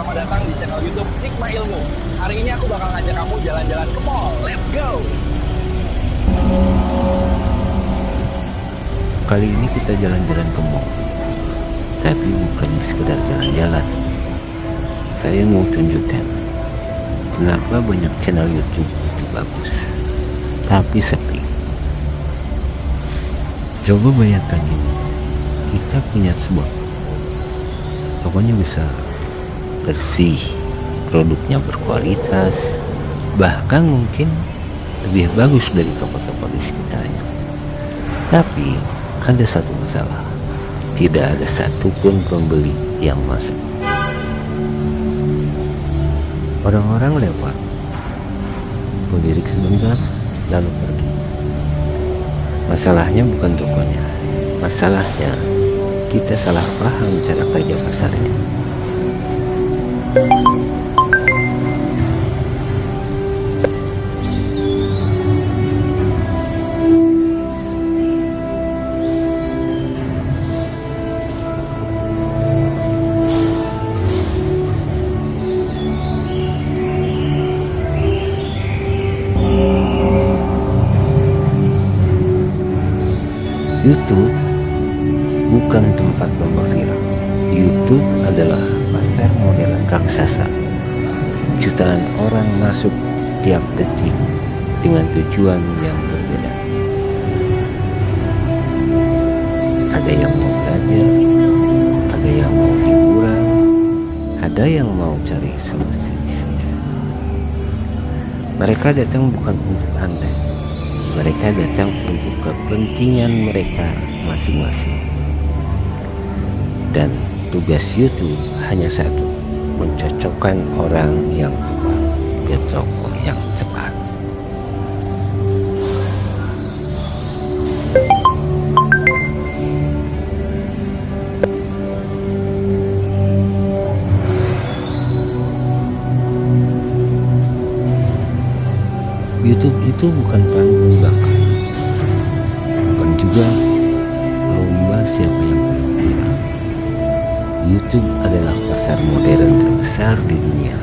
selamat datang di channel YouTube Hikmah Ilmu. Hari ini aku bakal ngajak kamu jalan-jalan ke mall. Let's go! Kali ini kita jalan-jalan ke mall, tapi bukan sekedar jalan-jalan. Saya mau tunjukkan kenapa banyak channel YouTube itu bagus, tapi sepi. Coba bayangkan ini, kita punya sebuah tokonya besar, bersih, produknya berkualitas, bahkan mungkin lebih bagus dari toko-toko di sekitarnya. Tapi ada satu masalah, tidak ada satupun pembeli yang masuk. Orang-orang lewat, melirik sebentar, lalu pergi. Masalahnya bukan tokonya, masalahnya kita salah paham cara kerja pasarnya. YouTube bukan tempat lomba viral. YouTube adalah pasar modern raksasa. Jutaan orang masuk setiap detik dengan tujuan yang berbeda. Ada yang mau belajar, ada yang mau hiburan, ada yang mau cari solusi bisnis. Mereka datang bukan untuk Anda, mereka datang untuk kepentingan mereka masing-masing. Dan tugas YouTube hanya satu, mencocokkan orang yang tepat ke toko yang tepat. YouTube itu bukan panggung belakang, bukan juga lomba siapa yang paling viral. YouTube adalah pasar modern terbesar di dunia.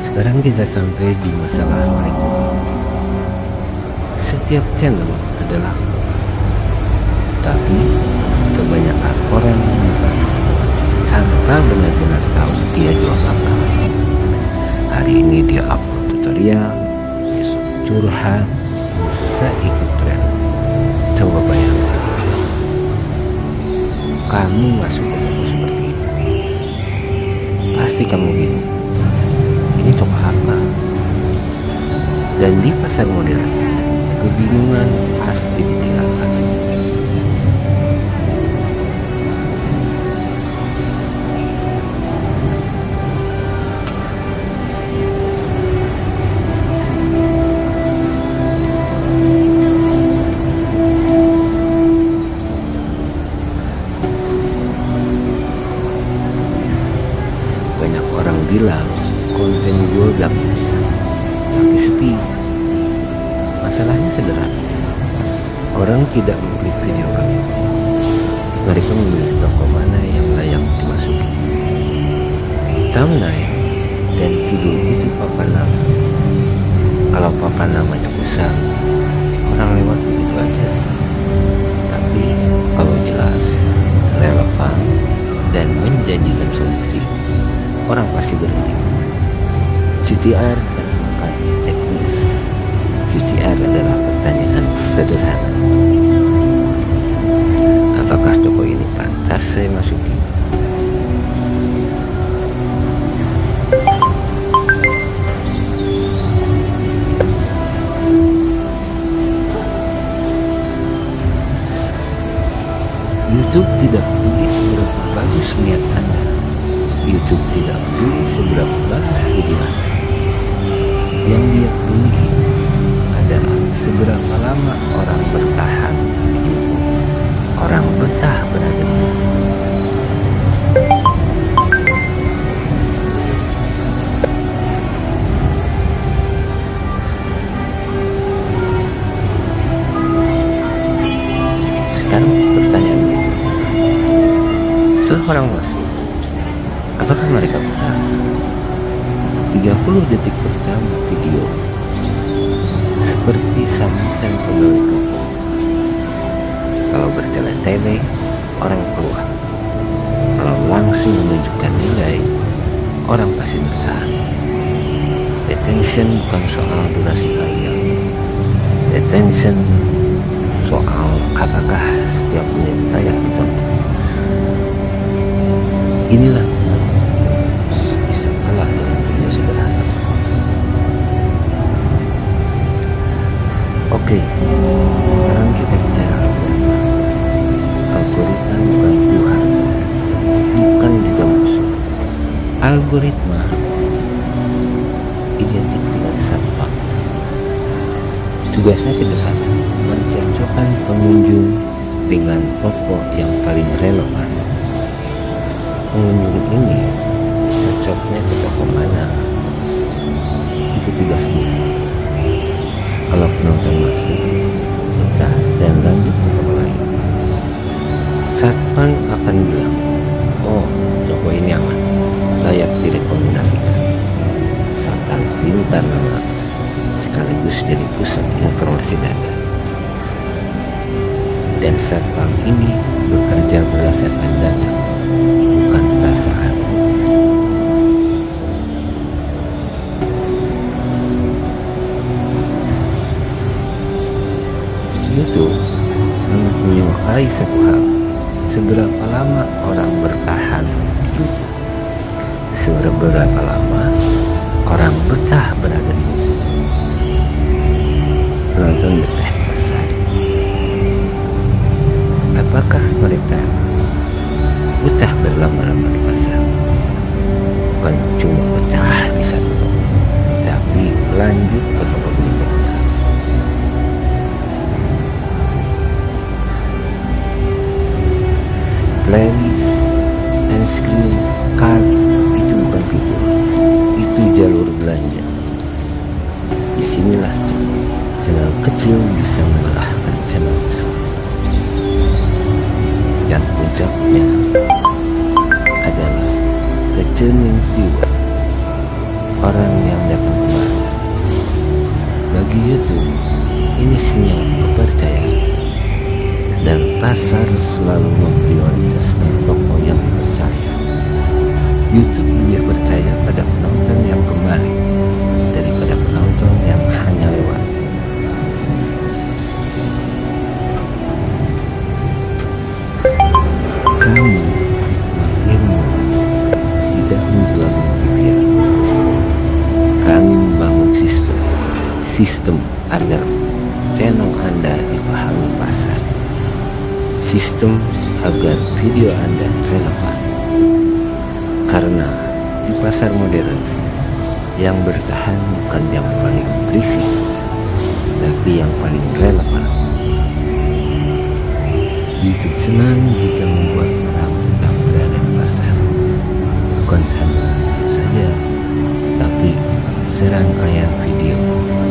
Sekarang kita sampai di masalah berikutnya. Setiap channel adalah tapi kebanyakan orang buka tanpa benar-benar tahu dia jual apa. Hari ini dia upload tutorial, besok curhat, bisa ikut tren. Coba bayangkan, kamu masuk ke toko seperti itu, pasti kamu bingung, ini toko apa? Dan di pasar modern, kebingungan pasti ditinggalkan. Banyak orang bilang konten gue bagus, tapi sepi. Masalahnya sederhana, orang tidak mengklik video kami. Mereka memilih toko mana yang layak dimasuki. Thumbnail dan video itu papan nama. Kalau papan namanya besar, orang lewat begitu aja. Tapi kalau jelas, relevan, dan menjanjikan solusi, orang pasti berhenti. CTR bukan teknis. CTR adalah pertanyaan sederhana. Apakah toko ini pantas saya masuki? YouTube tidak peduli seberapa bagus niat Anda. YouTube tidak peduli seberapa bagus video Anda. Yang dia peduli adalah seberapa lama orang bertahan. Orang betah berada di YouTube. orang masuk, apakah mereka betah? 30 detik pertama video seperti sambutan pegawai toko. Kalau bertele-tele, orang keluar. Kalau langsung menunjukkan nilai, orang pasti bertahan. Attention bukan soal durasi panjang. Attention soal apakah setiap menit layak ditonton. Inilah bisa kalah dengan video sederhana. Oke, sekarang kita bicara algoritma. Algoritma bukan Tuhan, bukan juga musuh. Algoritma identik dengan satpam. Tugasnya sederhana, mencocokkan pengunjung dengan toko yang paling relevan. Pengunjung ini cocoknya ke toko mana, itu tugas dia. Kalau penonton masuk, betah dan lanjut ke toko lain, satpam akan bilang, oh toko ini aman, layak direkomendasikan. Satpam pintar nama, sekaligus jadi pusat informasi data. Dan satpam ini bekerja berdasarkan data, bukan perasaan. YouTube sangat menyukai satu hal, seberapa lama orang bertahan di YouTube, seberapa lama orang betah berada di YouTube. Penonton betah pasar. Apakah mereka betah berlama-lama di pasar? Bukan cuma betah di satu toko, tapi lanjut ke toko berikutnya. Playlist and screen card itu bukan fitur, itu jalur belanja. Disinilah channel kecil bisa mengalahkan channel besar. Dan puncaknya adalah returning viewer, orang yang datang kembali. Bagi YouTube, ini sinyal kepercayaan. Dan pasar selalu memprioritaskan toko yang dipercaya. YouTube lebih percaya pada penonton yang kembali daripada penonton yang hanya lewat. Kami ilmu tidak menjual pikiran. Kami membangun sistem agar channel Anda dipahami pasar. Sistem agar video Anda relevan. Karena di pasar modern, yang bertahan bukan yang paling berisik, tapi yang paling relevan. YouTube senang jika membuat orang tetap berada di pasar. Bukan saja, tapi serangkaian video,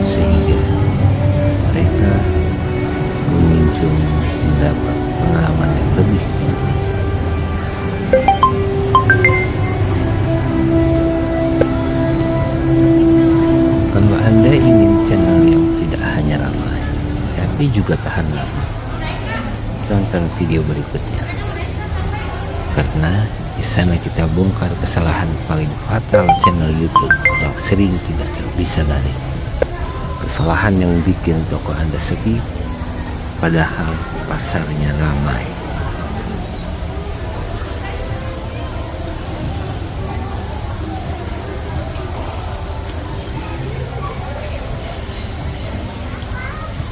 sehingga mereka pengunjung mendapat pengalaman yang lebih tinggi. Kalau Anda ingin channel yang tidak hanya ramai, tapi juga tahan lama, tonton video berikutnya. Karena di sana kita bongkar kesalahan paling fatal channel YouTube yang sering tidak disadari. Kesalahan yang bikin toko Anda sepi, padahal pasarnya ramai.